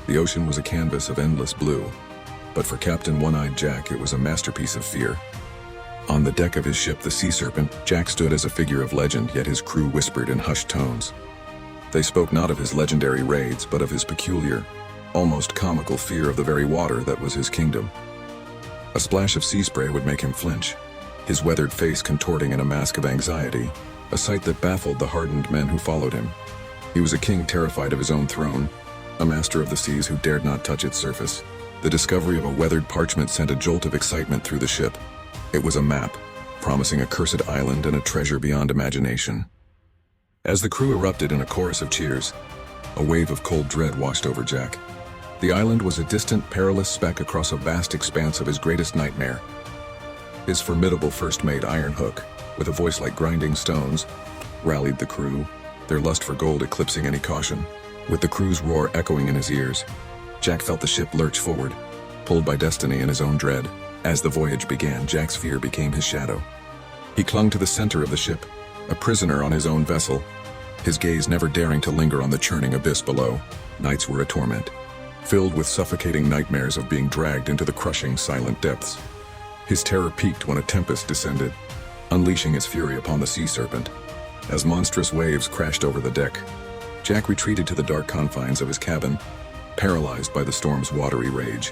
The ocean was a canvas of endless blue, but for Captain One-Eyed Jack it was a masterpiece of fear. On the deck of his ship, the Sea Serpent, Jack stood as a figure of legend, yet his crew whispered in hushed tones. They spoke not of his legendary raids, but of his peculiar, almost comical fear of the very water that was his kingdom. A splash of sea spray would make him flinch, his weathered face contorting in a mask of anxiety, a sight that baffled the hardened men who followed him. He was a king terrified of his own throne, a master of the seas who dared not touch its surface. The discovery of a weathered parchment sent a jolt of excitement through the ship. It was a map, promising a cursed island and a treasure beyond imagination. As the crew erupted in a chorus of cheers, a wave of cold dread washed over Jack. The island was a distant, perilous speck across a vast expanse of his greatest nightmare. His formidable first mate, Iron Hook, with a voice like grinding stones, rallied the crew, their lust for gold eclipsing any caution. With the crew's roar echoing in his ears, Jack felt the ship lurch forward, pulled by destiny and his own dread. As the voyage began, Jack's fear became his shadow. He clung to the center of the ship, a prisoner on his own vessel, his gaze never daring to linger on the churning abyss below. Nights were a torment, filled with suffocating nightmares of being dragged into the crushing, silent depths. His terror peaked when a tempest descended, unleashing its fury upon the Sea Serpent. As monstrous waves crashed over the deck, Jack retreated to the dark confines of his cabin, paralyzed by the storm's watery rage.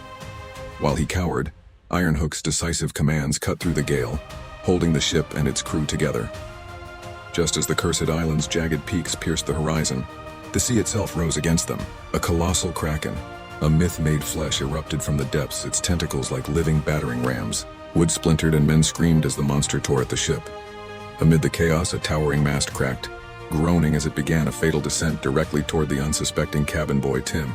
While he cowered, Iron Hook's decisive commands cut through the gale, holding the ship and its crew together. Just as the cursed island's jagged peaks pierced the horizon, the sea itself rose against them. A colossal kraken, a myth-made flesh erupted from the depths, its tentacles like living battering rams. Wood splintered and men screamed as the monster tore at the ship. Amid the chaos, a towering mast cracked, groaning as it began a fatal descent directly toward the unsuspecting cabin boy Tim.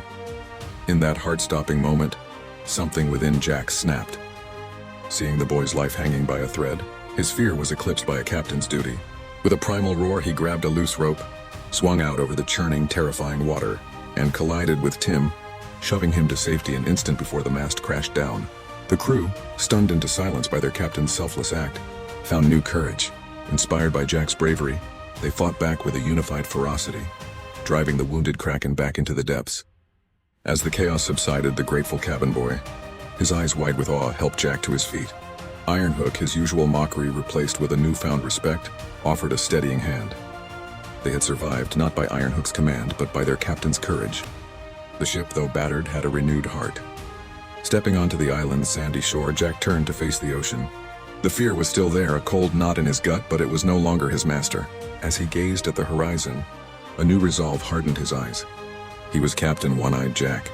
In that heart-stopping moment, something within Jack snapped. Seeing the boy's life hanging by a thread, his fear was eclipsed by a captain's duty. With a primal roar, he grabbed a loose rope, swung out over the churning, terrifying water, and collided with Tim, shoving him to safety an instant before the mast crashed down. The crew, stunned into silence by their captain's selfless act, found new courage. Inspired by Jack's bravery, they fought back with a unified ferocity, driving the wounded kraken back into the depths. As the chaos subsided, the grateful cabin boy, his eyes wide with awe, helped Jack to his feet. Iron Hook, his usual mockery replaced with a newfound respect, offered a steadying hand. They had survived not by Iron Hook's command, but by their captain's courage. The ship, though battered, had a renewed heart. Stepping onto the island's sandy shore, Jack turned to face the ocean. The fear was still there, a cold knot in his gut, but it was no longer his master. As he gazed at the horizon, a new resolve hardened his eyes. He was Captain One-Eyed Jack.